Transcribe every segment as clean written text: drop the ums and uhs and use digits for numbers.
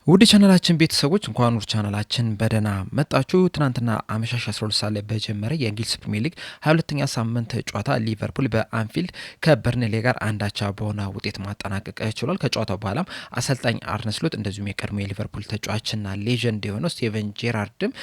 ውድ ቻናላችን ቤተሰቦች እንኳን ወደ ቻናላችን በደህና መጣችሁ። ትናንትና አመሻሽ 12 ሰዓት ላይ በጀመረ የእንግሊዝ ፕሪሚየር ሊግ 22ኛ ሳምንት ጨዋታ ሊቨርፑል በአንፊልድ ከበርንሌ ጋር አንዳቻ በሆነ ውጤት ማጠናቀቅ ችሏል። ከጨዋታው በኋላም አሰልጣኝ አርነ ስሎት እንደዚሁም የቀድሞ የሊቨርፑል ተጫዋችና ሌጀንድ የሆነው ስቴቨን ጄራርድም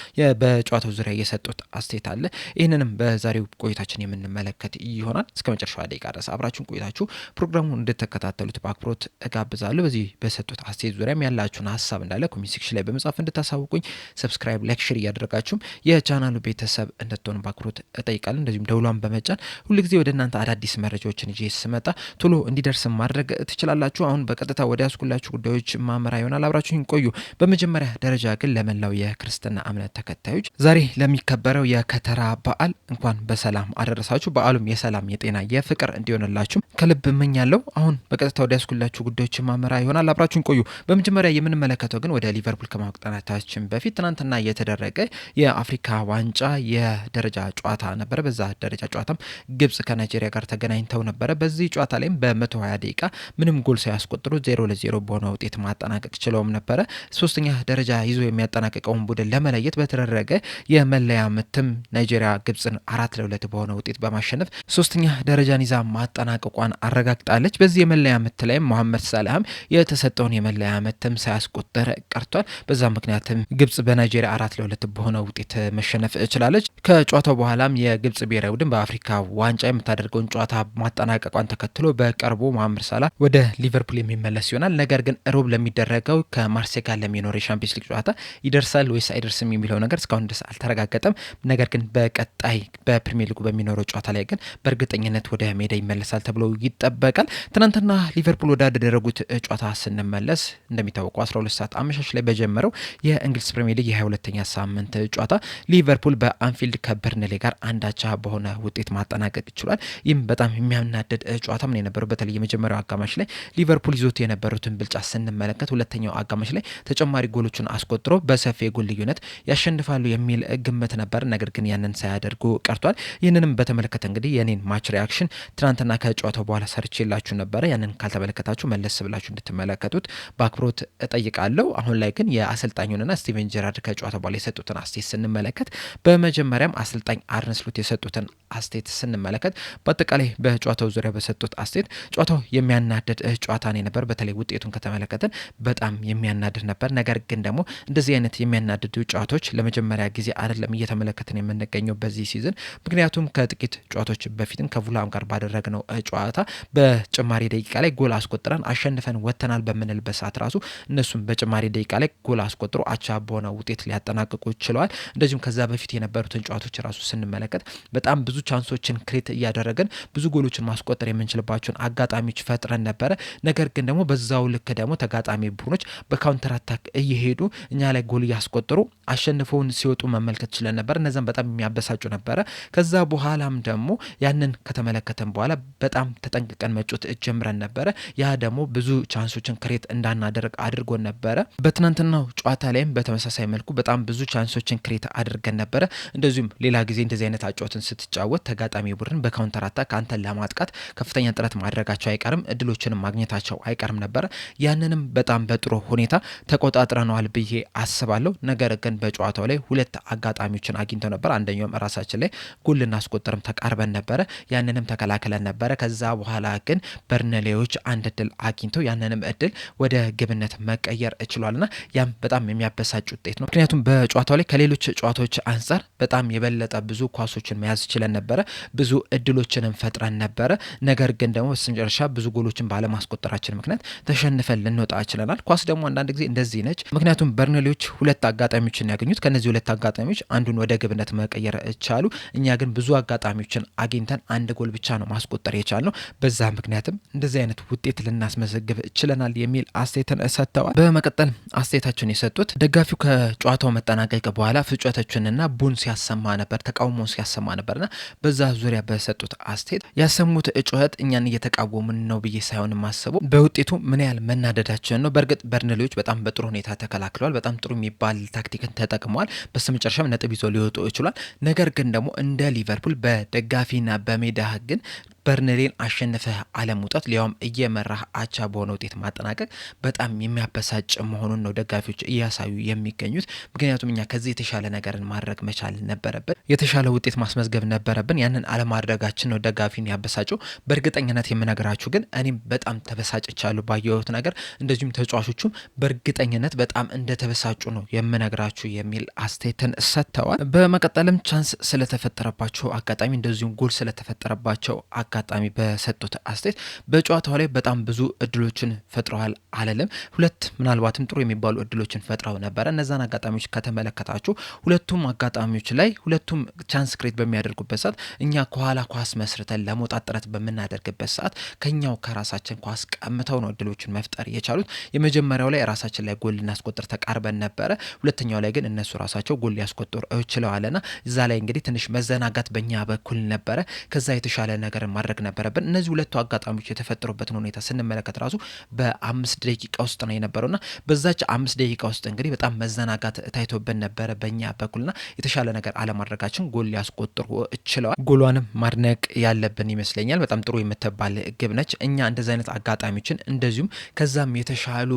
በጨዋታው ዙሪያ የሰጡት አስተያየት አለ። ይህንንም በዛሬው ቆይታችን የምንመለከት ይሆናል። እስከ መጨረሻው ደቂቃ ድረስ አብራችሁን ቆይታችሁ ፕሮግራሙን እንድትከታተሉት በአክብሮት እጋብዛለሁ። በዚህ በሰጡት አስተያየት ዙሪያም ያላችሁን ሀሳብ እንዳለ ኮሜንት ሴክሽን ላይ በመጻፍ እንድታሳውቁኝ ሰብስክራይብ፣ ላይክ፣ ሼር እያደረጋችሁም የቻናሉ ቤተሰብ እንድትሆኑ በአክብሮት እጠይቃለሁ። እንደዚሁም ደውሏን በመጫን ሁልጊዜ ወደ እናንተ አዳዲስ መረጃዎችን ይዤ ስመጣ ቶሎ እንዲደርስ ማድረግ ትችላላችሁ። አሁን በቀጥታ ወደ ያስኩላችሁ ጉዳዮች ማመራ ይሆናል። አብራችሁኝ ቆዩ። በመጀመሪያ ደረጃ ግን ለመላው የክርስትና እምነት ተከታዮች ዛሬ ለሚከበረው የከተራ በዓል እንኳን በሰላም አደረሳችሁ። በዓሉም የሰላም የጤና የፍቅር እንዲሆንላችሁ ከልብ እመኛለሁ። አሁን በቀጥታ ወደ ያስኩላችሁ ጉዳዮች ማመራ ይሆናል። አብራችሁኝ ቆዩ። በመጀመሪያ የምንመለከተው ግን ወደ ሊቨርፑል ከማቅጣናታችን በፊት ትናንትና የተደረገ የአፍሪካ ዋንጫ የደረጃ ጨዋታ ነበረ። በዛ ደረጃ ጨዋታም ግብጽ ከናይጄሪያ ጋር ተገናኝተው ነበረ። በዚህ ጨዋታ ላይም በ120 ደቂቃ ምንም ጎል ሳያስቆጥሩ 0-0 በሆነ ውጤት ማጠናቀቅ ችለውም ነበረ። ሶስተኛ ደረጃ ይዞ የሚያጠናቅቀውን ቡድን ለመለየት በተደረገ የመለያ ምትም ናይጄሪያ ግብጽን 4-2 በሆነ ውጤት በማሸነፍ ሶስተኛ ደረጃን ይዛ ማጠናቀቋን አረጋግጣለች። በዚህ የመለያ ምት ላይም መሐመድ ሳላህም የተሰጠውን የመለያ ምትም ሳያስቆጥር ቀርቷል። በዛ ምክንያትም ግብጽ በናይጄሪያ 4-2 በሆነ ውጤት መሸነፍ ችላለች። ከጨዋታው በኋላም የግብጽ ብሔራዊ ቡድን በአፍሪካ ዋንጫ የምታደርገውን ጨዋታ ማጠናቀቋን ተከትሎ በቅርቡ መሐመድ ሳላህ ወደ ሊቨርፑል የሚመለስ ይሆናል። ነገር ግን ሮብ ለሚደረገው ከማርሴይ ጋር ለሚኖር የሻምፒዮንስ ሊግ ጨዋታ ይደርሳል ወይስ አይደርስም የሚለው ነገር እስካሁን ድረስ አልተረጋገጠም። ነገር ግን በቀጣይ በፕሪሚየር ሊጉ በሚኖረው ጨዋታ ላይ ግን በእርግጠኝነት ወደ ሜዳ ይመለሳል ተብሎ ይጠበቃል። ትናንትና ሊቨርፑል ወዳደረጉት ጨዋታ ስንመለስ እንደሚታወቀው 12 ሰዓት አመሻሽ ላይ በጀመረው የእንግሊዝ ፕሪሚየር ሊግ የ22ኛ ሳምንት ጨዋታ ሊቨርፑል በአንፊልድ ከበርንሌ ጋር አንዳቻ በሆነ ውጤት ማጠናቀቅ ይችላል። ይህም በጣም የሚያናደድ ጨዋታ ምን የነበረው በተለይ የመጀመሪያው አጋማሽ ላይ ሊቨርፑል ይዞት የነበሩትን ብልጫ ስንመለከት ሁለተኛው አጋማሽ ላይ ተጨማሪ ጎሎችን አስቆጥሮ በሰፊ የጎል ልዩነት ያሸንፋሉ የሚል ግምት ነበር። ነገር ግን ያንን ሳያደርጉ ቀርቷል። ይህንንም በተመለከተ እንግዲህ የኔን ማች ሪያክሽን ትናንትና ከጨዋታው በኋላ ሰርቼላችሁ ነበረ። ያንን ካልተመለከታችሁ መለስ ብላችሁ እንድትመለከቱት በአክብሮት እጠይቃለሁ። አሁን ላይ ግን የአሰልጣኙንና ስቲቨን ጄራርድ ከጨዋታ በኋላ የሰጡትን አስተያየት ስንመለከት በመጀመሪያም አሰልጣኝ አርነ ስሎት የሰጡትን አስተያየት ስንመለከት በአጠቃላይ በጨዋታው ዙሪያ በሰጡት አስተያየት ጨዋታው የሚያናድድ ጨዋታ ነው ነበር። በተለይ ውጤቱን ከተመለከተን በጣም የሚያናድድ ነበር። ነገር ግን ደግሞ እንደዚህ አይነት የሚያናድዱ ጨዋታዎች ለመጀመሪያ ጊዜ አይደለም እየተመለከትን የምንገኘው በዚህ ሲዝን። ምክንያቱም ከጥቂት ጨዋታዎች በፊትም ከፉልሃም ጋር ባደረግነው ጨዋታ በጭማሪ ደቂቃ ላይ ጎል አስቆጥረን አሸንፈን ወጥተናል በምንልበት ሰዓት ራሱ እነሱም በጭማሪ ደቂቃ ላይ ጎል አስቆጥሮ አቻ በሆነ ውጤት ሊያጠናቅቁ ችለዋል። እንደዚሁም ከዛ በፊት የነበሩትን ጨዋታዎች ራሱ ስንመለከት በጣም ብዙ ቻንሶችን ክሬት እያደረግን ብዙ ጎሎችን ማስቆጠር የምንችልባቸውን አጋጣሚዎች ፈጥረን ነበረ። ነገር ግን ደግሞ በዛው ልክ ደግሞ ተጋጣሚ ቡድኖች በካውንተር አታክ እየሄዱ እኛ ላይ ጎል እያስቆጠሩ አሸንፈውን ሲወጡ መመልከት ችለን ነበር። እነዛም በጣም የሚያበሳጩ ነበረ። ከዛ በኋላም ደግሞ ያንን ከተመለከተን በኋላ በጣም ተጠንቅቀን መጮት ጀምረን ነበረ። ያ ደግሞ ብዙ ቻንሶችን ክሬት እንዳናደርግ አድርጎን ነበረ። በትናንትናው ጨዋታ ላይም በተመሳሳይ መልኩ በጣም ብዙ ቻንሶችን ክሬት አድርገን ነበረ። እንደዚሁም ሌላ ጊዜ እንደዚህ አይነት አጫወትን ስትጫወት ተጋጣሚ ቡድን በካውንተር አታክ አንተን ለማጥቃት ከፍተኛ ጥረት ማድረጋቸው አይቀርም፣ እድሎችንም ማግኘታቸው አይቀርም ነበረ። ያንንም በጣም በጥሩ ሁኔታ ተቆጣጥረነዋል ብዬ አስባለሁ። ነገር ግን በጨዋታው ላይ ሁለት አጋጣሚዎችን አግኝተው ነበር። አንደኛውም ራሳችን ላይ ጎል ልናስቆጥርም ተቃርበን ነበረ። ያንንም ተከላክለን ነበረ። ከዛ በኋላ ግን በርንሌዎች አንድ እድል አግኝተው ያንንም እድል ወደ ግብነት መቀየር ችሏልና ያም በጣም የሚያበሳጭ ውጤት ነው። ምክንያቱም በጨዋታው ላይ ከሌሎች ጨዋታዎች አንጻር በጣም የበለጠ ብዙ ኳሶችን መያዝ ችለን ነበረ፣ ብዙ እድሎችንም ፈጥረን ነበረ። ነገር ግን ደግሞ በስተመጨረሻ ብዙ ጎሎችን ባለማስቆጠራችን ምክንያት ተሸንፈን ልንወጣ ችለናል። ኳስ ደግሞ አንዳንድ ጊዜ እንደዚህ ነች። ምክንያቱም በርንሌዎች ሁለት አጋጣሚዎችን ያገኙት፣ ከነዚህ ሁለት አጋጣሚዎች አንዱን ወደ ግብነት መቀየር ቻሉ። እኛ ግን ብዙ አጋጣሚዎችን አግኝተን አንድ ጎል ብቻ ነው ማስቆጠር የቻልነው። በዛ ምክንያትም እንደዚህ አይነት ውጤት ልናስመዘግብ ችለናል የሚል አስተያየትን ሰጥተዋል። በመቀጠል አስተያየታቸውን የሰጡት ደጋፊው ከጨዋታው መጠናቀቅ በኋላ ፍጩቶችንና ቡን ሲያሰማ ነበር፣ ተቃውሞ ሲያሰማ ነበርና በዛ ዙሪያ በሰጡት አስተያየት ያሰሙት ጩኸት እኛን እየተቃወሙን ነው ብዬ ሳይሆን ማሰቡ በውጤቱ ምን ያህል መናደዳችን ነው። በእርግጥ በርንሌዎች በጣም በጥሩ ሁኔታ ተከላክለዋል። በጣም ጥሩ የሚባል ታክቲክን ተጠቅመዋል። በስተመጨረሻም ነጥብ ይዞ ሊወጡ ይችላል። ነገር ግን ደግሞ እንደ ሊቨርፑል በደጋፊና በሜዳ ግን በርንሌን አሸንፈህ አለመውጣት ሊያውም እየመራህ አቻ በሆነ ውጤት ማጠናቀቅ በጣም የሚያበሳጭ መሆኑን ነው ደጋፊዎች እያሳዩ የሚገኙት። ምክንያቱም እኛ ከዚህ የተሻለ ነገርን ማድረግ መቻል ነበረብን፣ የተሻለ ውጤት ማስመዝገብ ነበረብን። ያንን አለማድረጋችን ነው ደጋፊን ያበሳጨው። በእርግጠኝነት የምነግራችሁ ግን እኔም በጣም ተበሳጭቻለሁ ባየሁት ነገር፣ እንደዚሁም ተጫዋቾቹም በእርግጠኝነት በጣም እንደተበሳጩ ነው የምነግራችሁ የሚል አስተያየትን ሰጥተዋል። በመቀጠልም ቻንስ ስለተፈጠረባቸው አጋጣሚ እንደዚሁም ጎል ስለተፈጠረባቸው አጋጣሚ በሰጡት አስተያየት በጨዋታው ላይ በጣም ብዙ እድሎችን ፈጥረዋል አለለም። ሁለት ምናልባትም ጥሩ የሚባሉ እድሎችን ፈጥረው ነበረ። እነዛን አጋጣሚዎች ከተመለከታችሁ ሁለቱም አጋጣሚዎች ላይ ሁለቱም ቻንስ ክሬት በሚያደርጉበት ሰዓት እኛ ከኋላ ኳስ መስርተን ለመውጣት ጥረት በምናደርግበት ሰዓት ከኛው ከራሳችን ኳስ ቀምተው ነው እድሎችን መፍጠር የቻሉት። የመጀመሪያው ላይ ራሳችን ላይ ጎል ልናስቆጥር ተቃርበን ነበረ። ሁለተኛው ላይ ግን እነሱ ራሳቸው ጎል ሊያስቆጥሩ ችለዋልና እዛ ላይ እንግዲህ ትንሽ መዘናጋት በእኛ በኩል ነበረ። ከዛ የተሻለ ነገር ማድረግ ነበረብን። እነዚህ ሁለቱ አጋጣሚዎች የተፈጠሩበትን ሁኔታ ስንመለከት ራሱ በ5 ደቂቃ ውስጥ ነው የነበረውና በዛች 5 ደቂቃ ውስጥ እንግዲህ በጣም መዘናጋት ታይቶብን ነበረ በእኛ በኩልና የተሻለ ነገር አለማድረጋችን ጎል ሊያስቆጥሩ ችለዋል። ጎሏንም ማድነቅ ያለብን ይመስለኛል። በጣም ጥሩ የምትባል ግብ ነች። እኛ እንደዚህ አይነት አጋጣሚዎችን እንደዚሁም ከዛም የተሻሉ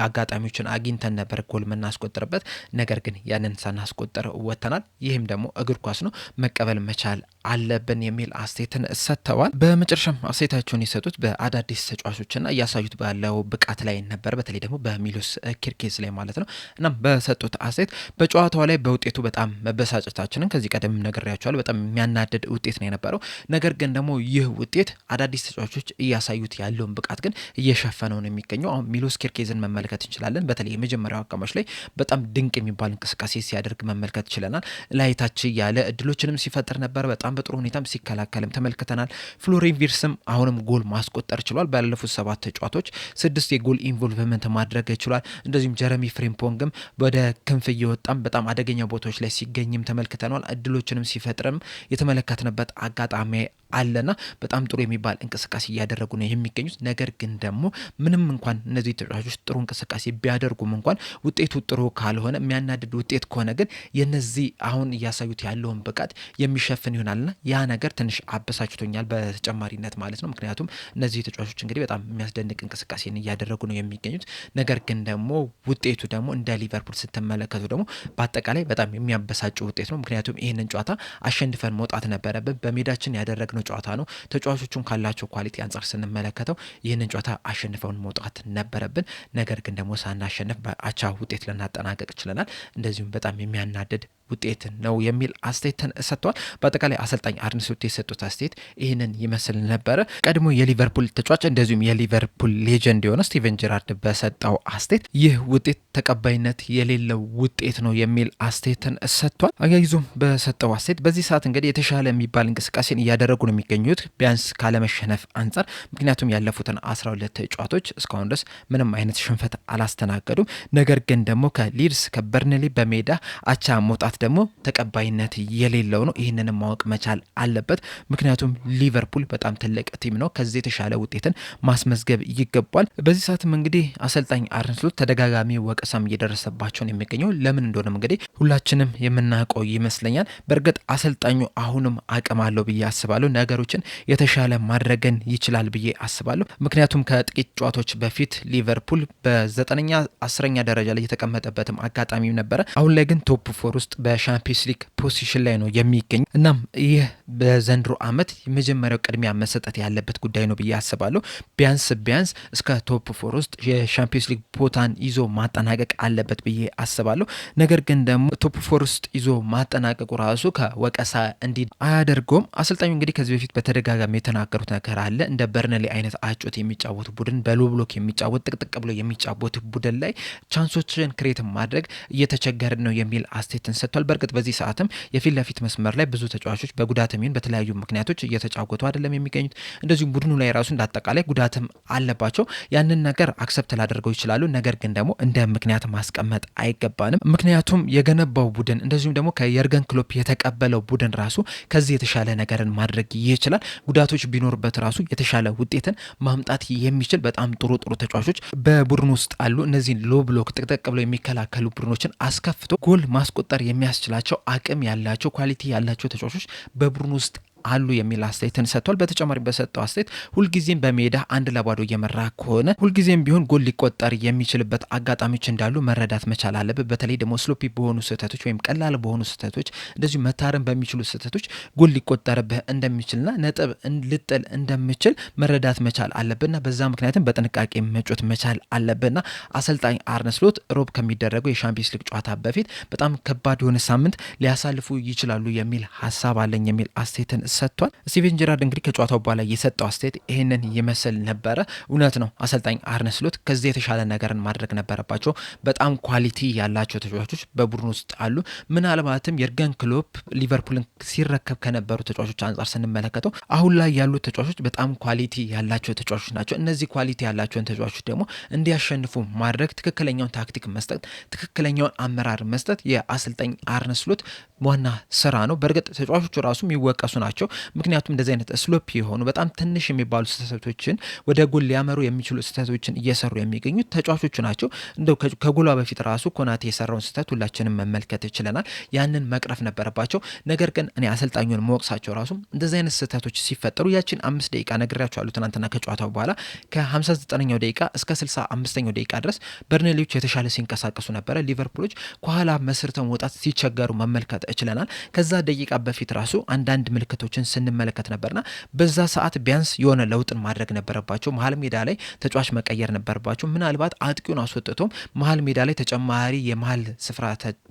አጋጣሚዎችን አግኝተን ነበር ጎል የምናስቆጥርበት፣ ነገር ግን ያንን ሳናስቆጥር ወጥተናል። ይህም ደግሞ እግር ኳስ ነው፣ መቀበል መቻል አለብን የሚል አስተያየትን ሰጥተዋል። በመጨረሻም አስተያየታቸውን የሰጡት በአዳዲስ ተጫዋቾችና እያሳዩት ባለው ብቃት ላይ ነበር፣ በተለይ ደግሞ በሚሎስ ኪርኬዝ ላይ ማለት ነው። እናም በሰጡት አስተያየት በጨዋታው ላይ በውጤቱ በጣም መበሳጨታችንን ከዚህ ቀደም ነግሬያቸዋለሁ። በጣም የሚያናድድ ውጤት ነው የነበረው። ነገር ግን ደግሞ ይህ ውጤት አዳዲስ ተጫዋቾች እያሳዩት ያለውን ብቃት ግን እየሸፈነው ነው የሚገኘው። አሁን ሚሎስ ኪርኬዝን መመልከት እንችላለን። በተለይ የመጀመሪያው አጋማሽ ላይ በጣም ድንቅ የሚባል እንቅስቃሴ ሲያደርግ መመልከት ችለናል። ላይታች ያለ እድሎችንም ሲፈጥር ነበር። በጣም በጥሩ ሁኔታም ሲከላከልም ተመልክተናል። ፍሎሪን ቪርትስም አሁንም ጎል ማስቆጠር ችሏል። ባለፉት 7 ጨዋታዎች 6 የጎል ኢንቮልቭመንት ማድረግ ችሏል። እንደዚሁም ጀረሚ ፍሪምፖንግም ወደ ክንፍ እየወጣም በጣም አደገኛ ቦታዎች ላይ ሲገኝም ተመልክተናል። እድሎችንም ሲፈጥርም የተመለከትንበት አጋጣሚ አለና በጣም ጥሩ የሚባል እንቅስቃሴ እያደረጉ ነው የሚገኙት። ነገር ግን ደግሞ ምንም እንኳን እነዚህ ተጫዋቾች ጥሩ እንቅስቃሴ ቢያደርጉም እንኳን ውጤቱ ጥሩ ካልሆነ የሚያናድድ ውጤት ከሆነ ግን የነዚህ አሁን እያሳዩት ያለውን ብቃት የሚሸፍን ይሆናልና ያ ነገር ትንሽ አበሳጭቶኛል በተጨማሪነት ማለት ነው። ምክንያቱም እነዚህ ተጫዋቾች እንግዲህ በጣም የሚያስደንቅ እንቅስቃሴን እያደረጉ ነው የሚገኙት። ነገር ግን ደግሞ ውጤቱ ደግሞ እንደ ሊቨርፑል ስትመለከቱ ደግሞ በአጠቃላይ በጣም የሚያበሳጭ ውጤት ነው። ምክንያቱም ይህንን ጨዋታ አሸንፈን መውጣት ነበረብን። በሜዳችን ያደረግነው ጨዋታ ነው። ተጫዋቾቹን ካላቸው ኳሊቲ አንጻር ስንመለከተው ይህንን ጨዋታ አሸንፈውን መውጣት ነበረብን። ነገር ግን ደግሞ ሳናሸንፍ በአቻ ውጤት ልናጠናቀቅ ችለናል። እንደዚሁም በጣም የሚያናድድ ውጤት ነው የሚል አስተያየትን ሰጥተዋል። በአጠቃላይ አሰልጣኝ አርነ ስሎት የሰጡት አስተያየት ይህንን ይመስል ነበረ። ቀድሞ የሊቨርፑል ተጫዋች እንደዚሁም የሊቨርፑል ሌጀንድ የሆነ ስቲቨን ጄራርድ በሰጠው አስተያየት ይህ ውጤት ተቀባይነት የሌለው ውጤት ነው የሚል አስተያየትን ሰጥቷል። አያይዞም በሰጠው አስተያየት በዚህ ሰዓት እንግዲህ የተሻለ የሚባል እንቅስቃሴን እያደረጉ ነው የሚገኙት ቢያንስ ካለመሸነፍ አንጻር። ምክንያቱም ያለፉትን 12 ጨዋታዎች እስካሁን ድረስ ምንም አይነት ሽንፈት አላስተናገዱም። ነገር ግን ደግሞ ከሊድስ ከበርንሊ በሜዳ አቻ መውጣት ደግሞ ተቀባይነት የሌለው ነው። ይህንንም ማወቅ መቻል አለበት። ምክንያቱም ሊቨርፑል በጣም ትልቅ ቲም ነው። ከዚህ የተሻለ ውጤትን ማስመዝገብ ይገባል። በዚህ ሰዓትም እንግዲህ አሰልጣኝ አርነ ስሎት ተደጋጋሚ ወቀሳም እየደረሰባቸውን የሚገኘው ለምን እንደሆነም እንግዲህ ሁላችንም የምናውቀው ይመስለኛል። በእርግጥ አሰልጣኙ አሁንም አቅም አለው ብዬ አስባለሁ። ነገሮችን የተሻለ ማድረግን ይችላል ብዬ አስባለሁ። ምክንያቱም ከጥቂት ጨዋታዎች በፊት ሊቨርፑል በ9ኛ 10ኛ ደረጃ ላይ የተቀመጠበትም አጋጣሚ ነበረ። አሁን ላይ ግን ቶፕ 4 ውስጥ በሻምፒዮንስ ሊግ ፖዚሽን ላይ ነው የሚገኝ። እናም ይህ በዘንድሮ ዓመት የመጀመሪያው ቅድሚያ መሰጠት ያለበት ጉዳይ ነው ብዬ አስባለሁ። ቢያንስ እስከ ቶፕ 4 ውስጥ የሻምፒዮንስ ሊግ ቦታን ይዞ ማጠናቀቅ አለበት ብዬ አስባለሁ። ነገር ግን ደግሞ ቶፕ 4 ውስጥ ይዞ ማጠናቀቁ ራሱ ከወቀሳ እንዲ አያደርገውም። አሰልጣኙ እንግዲህ ከዚህ በፊት በተደጋጋሚ የተናገሩት ነገር አለ። እንደ በርንሌ አይነት አጮት የሚጫወት ቡድን፣ በሎ ብሎክ የሚጫወት ጥቅጥቅ ብሎ የሚጫወት ቡድን ላይ ቻንሶችን ክሬት ማድረግ እየተቸገርን ነው የሚል አስተያየትን ሰጥቷል። በእርግጥ በዚህ ሰዓትም የፊት ለፊት መስመር ላይ ብዙ ተጫዋቾች በጉዳትም ይሁን በተለያዩ ምክንያቶች እየተጫወቱ አይደለም የሚገኙት። እንደዚሁም ቡድኑ ላይ ራሱ እንዳጠቃላይ ጉዳትም አለባቸው። ያንን ነገር አክሰፕት ላደርገው ይችላሉ። ነገር ግን ደግሞ እንደ ምክንያት ማስቀመጥ አይገባንም። ምክንያቱም የገነባው ቡድን እንደዚሁም ደግሞ ከየርገን ክሎፕ የተቀበለው ቡድን ራሱ ከዚህ የተሻለ ነገርን ማድረግ ይችላል። ጉዳቶች ቢኖርበት ራሱ የተሻለ ውጤትን ማምጣት የሚችል በጣም ጥሩ ተጫዋቾች በቡድኑ ውስጥ አሉ። እነዚህን ሎ ብሎክ ጥቅጥቅ ብሎ የሚከላከሉ ቡድኖችን አስከፍቶ ጎል ማስቆጠር የሚያስችላቸው አቅም ያላቸው ኳሊቲ ያላቸው ተጫዋቾች በቡድኑ ውስጥ አሉ የሚል አስተያየትን ሰጥቷል። በተጨማሪ በሰጠው አስተያየት ሁልጊዜም በሜዳ 1-0 እየመራ ከሆነ ሁልጊዜም ቢሆን ጎል ሊቆጠር የሚችልበት አጋጣሚዎች እንዳሉ መረዳት መቻል አለበት። በተለይ ደግሞ ስሎፒ በሆኑ ስህተቶች ወይም ቀላል በሆኑ ስህተቶች እንደዚሁ መታረም በሚችሉ ስህተቶች ጎል ሊቆጠርብህ እንደሚችልና ነጥብ ልጥል እንደሚችል መረዳት መቻል አለብና በዛ ምክንያትም በጥንቃቄ መጮት መቻል አለብና አሰልጣኝ አርነ ስሎት ሮብ ከሚደረገው የሻምፒዮንስ ሊግ ጨዋታ በፊት በጣም ከባድ የሆነ ሳምንት ሊያሳልፉ ይችላሉ የሚል ሀሳብ አለኝ የሚል አስተያየትን ሰጥቷል። ስቲቨን ጀራርድ እንግዲህ ከጨዋታው በኋላ የሰጠው አስተያየት ይህንን ይመስል ነበረ። እውነት ነው አሰልጣኝ አርነ ስሎት ከዚህ የተሻለ ነገርን ማድረግ ነበረባቸው። በጣም ኳሊቲ ያላቸው ተጫዋቾች በቡድን ውስጥ አሉ። ምናልባትም የርገን ክሎፕ ሊቨርፑልን ሲረከብ ከነበሩ ተጫዋቾች አንጻር ስንመለከተው አሁን ላይ ያሉ ተጫዋቾች በጣም ኳሊቲ ያላቸው ተጫዋቾች ናቸው። እነዚህ ኳሊቲ ያላቸውን ተጫዋቾች ደግሞ እንዲያሸንፉ ማድረግ፣ ትክክለኛውን ታክቲክ መስጠት፣ ትክክለኛውን አመራር መስጠት የአሰልጣኝ አርነ ስሎት ዋና ስራ ነው። በእርግጥ ተጫዋቾቹ ራሱ የሚወቀሱ ናቸው። ምክንያቱም እንደዚህ አይነት ስሎፕ የሆኑ በጣም ትንሽ የሚባሉ ስህተቶችን ወደ ጎል ሊያመሩ የሚችሉ ስህተቶችን እየሰሩ የሚገኙት ተጫዋቾቹ ናቸው። እንደው ከጎሏ በፊት ራሱ ኮናቴ የሰራውን ስህተት ሁላችንም መመልከት ይችለናል። ያንን መቅረፍ ነበረባቸው። ነገር ግን እኔ አሰልጣኙን መወቅሳቸው ራሱ እንደዚህ አይነት ስህተቶች ሲፈጠሩ ያችን 5 ደቂቃ ነግሬያቸዋለሁ ትናንትና ከጨዋታው በኋላ ከ59ኛው ደቂቃ እስከ 65ኛው ደቂቃ ድረስ በርንሌዎች የተሻለ ሲንቀሳቀሱ ነበረ። ሊቨርፑሎች ከኋላ መስርተው መውጣት ሲቸገሩ መመልከት እችለናል። ከዛ ደቂቃ በፊት ራሱ አንዳንድ ምልክቶችን ስንመለከት ነበርና በዛ ሰዓት ቢያንስ የሆነ ለውጥን ማድረግ ነበረባቸው። መሀል ሜዳ ላይ ተጫዋች መቀየር ነበረባቸው። ምናልባት አጥቂውን አስወጥቶም መሀል ሜዳ ላይ ተጨማሪ የመሀል ስፍራ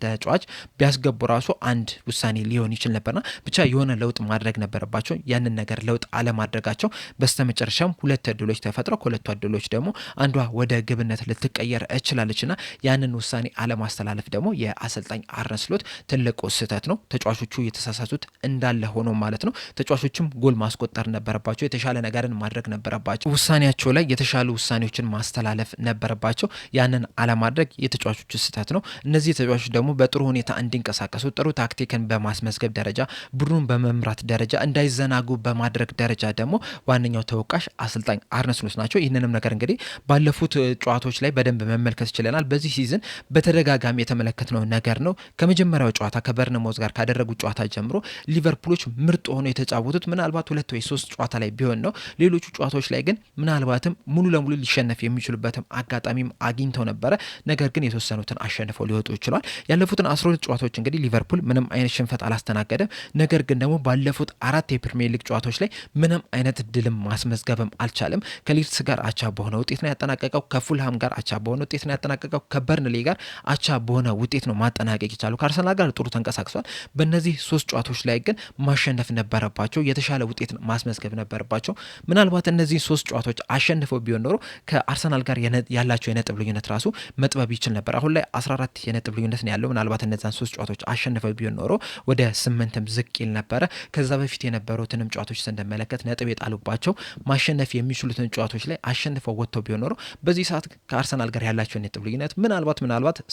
ተጫዋች ቢያስገቡ ራሱ አንድ ውሳኔ ሊሆን ይችል ነበርና ብቻ የሆነ ለውጥ ማድረግ ነበረባቸው። ያንን ነገር ለውጥ አለማድረጋቸው በስተመጨረሻም 2 እድሎች ተፈጥረው ከሁለቱ እድሎች ደግሞ አንዷ ወደ ግብነት ልትቀየር እችላለችና ያንን ውሳኔ አለማስተላለፍ ደግሞ የአሰልጣኝ አርነ ስሎት ትልቁ ስህተት ነው። ተጫዋቾቹ የተሳሳቱት እንዳለ ሆኖ ማለት ነው። ተጫዋቾችም ጎል ማስቆጠር ነበረባቸው። የተሻለ ነገርን ማድረግ ነበረባቸው። ውሳኔያቸው ላይ የተሻሉ ውሳኔዎችን ማስተላለፍ ነበረባቸው። ያንን አለማድረግ የተጫዋቾቹ ስህተት ነው። እነዚህ ተጫዋቾች ደግሞ በጥሩ ሁኔታ እንዲንቀሳቀሱ ጥሩ ታክቲክን በማስመዝገብ ደረጃ ቡድኑን በመምራት ደረጃ እንዳይዘናጉ በማድረግ ደረጃ ደግሞ ዋነኛው ተወቃሽ አሰልጣኝ አርነ ስሎት ናቸው። ይህንንም ነገር እንግዲህ ባለፉት ጨዋታዎች ላይ በደንብ መመልከት ይችለናል። በዚህ ሲዝን በተደጋጋሚ የተመለከትነው ነገር ነው። ከመጀመሪያው ጨዋታ ከበርንማውዝ ጋር ካደረጉት ጨዋታ ጀምሮ ሊቨርፑሎች ምርጥ ሆነው የተጫወቱት ምናልባት 2 ወይ 3 ጨዋታ ላይ ቢሆን ነው። ሌሎቹ ጨዋታዎች ላይ ግን ምናልባትም ሙሉ ለሙሉ ሊሸነፍ የሚችሉበትም አጋጣሚም አግኝተው ነበረ። ነገር ግን የተወሰኑትን አሸንፈው ሊወጡ ይችላል። ያለፉትን 12 ጨዋታዎች እንግዲህ ሊቨርፑል ምንም አይነት ሽንፈት አላስተናገደም። ነገር ግን ደግሞ ባለፉት 4 የፕሪሚየር ሊግ ጨዋታዎች ላይ ምንም አይነት ድልም ማስመዝገብም አልቻለም። ከሊድስ ጋር አቻ በሆነ ውጤት ነው ያጠናቀቀው። ከፉልሃም ጋር አቻ በሆነ ውጤት ነው ያጠናቀቀው። ከበርንሌ ጋር አቻ በሆነ ውጤት ነው ማጠናቀቅ ይቻሉ። ከአርሰናል ጋር ጥሩ ተንቀሳቅሷል። በእነዚህ 3 ጨዋታዎች ላይ ግን ማሸነፍ ነበረባቸው። የተሻለ ውጤት ማስመዝገብ ነበረባቸው። ምናልባት እነዚህ 3 ጨዋታዎች አሸንፈው ቢሆን ኖሮ ከአርሰናል ጋር ያላቸው የነጥብ ልዩነት ራሱ መጥበብ ይችል ነበር። አሁን ላይ 14 የነጥብ ልዩነት ነው ያለው። ምናልባት እነዛን 3 ጨዋታዎች አሸንፈው ቢሆን ኖሮ ወደ 8ም ዝቅ ይል ነበረ። ከዛ በፊት የነበሩትንም ጨዋታዎች ስንመለከት ነጥብ የጣሉባቸው ማሸነፍ የሚችሉትን ጨዋታዎች ላይ አሸንፈው ወጥተው ቢሆን ኖሮ በዚህ ሰዓት ከአርሰናል ጋር ያላቸው የነጥብ ልዩነት ምናልባት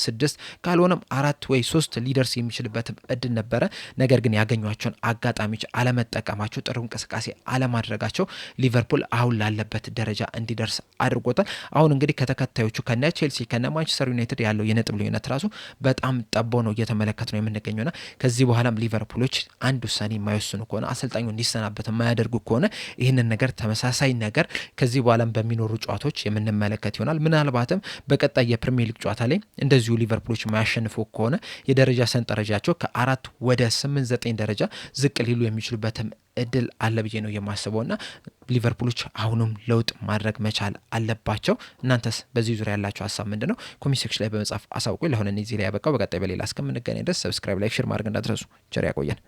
6 ካልሆነም 4 ወይ 3 ሊደርስ የሚችልበትም እድል ነበረ። ነገር ግን ያገኟቸውን አጋጣሚዎች አለመጠቀማቸው፣ ጥሩ እንቅስቃሴ አለማድረጋቸው ሊቨርፑል አሁን ላለበት ደረጃ እንዲደርስ አድርጎታል። አሁን እንግዲህ ከተከታዮቹ ከነ ቼልሲ ከነ ማንቸስተር ዩናይትድ ያለው የነጥብ ልዩነት ራሱ በጣም ጠቦ ነው እየተመለከት ነው የምንገኘውና ከዚህ በኋላም ሊቨርፑሎች አንድ ውሳኔ የማይወስኑ ከሆነ አሰልጣኙ እንዲሰናበት የማያደርጉ ከሆነ ይህንን ነገር ተመሳሳይ ነገር ከዚህ በኋላም በሚኖሩ ጨዋታዎች የምንመለከት ይሆናል። ምናልባትም በቀጣይ የፕሪሚየር ሊግ ጨዋታ ላይ እንደዚሁ ሊቨርፑሎች የማያሸንፉ ከሆነ የደረጃ ሰንጠረጃቸው ከ4 ወደ 8-9 ደረጃ ዝቅ ሊሉ የሚችሉበትም እድል አለ ብዬ ነው የማስበውና ሊቨርፑሎች አሁንም ለውጥ ማድረግ መቻል አለባቸው። እናንተስ በዚህ ዙሪያ ያላችሁ ሀሳብ ምንድነው? ኮሜንት ሴክሽን ላይ በመጻፍ አሳውቁኝ። ለአሁን እዚህ ላይ ያበቃው። በቀጣይ በሌላ እስከምንገናኝ ድረስ ሰብስክራይብ፣ ላይክ፣ ሼር ማድረግ እንዳትረሱ። ቸር ያቆየን።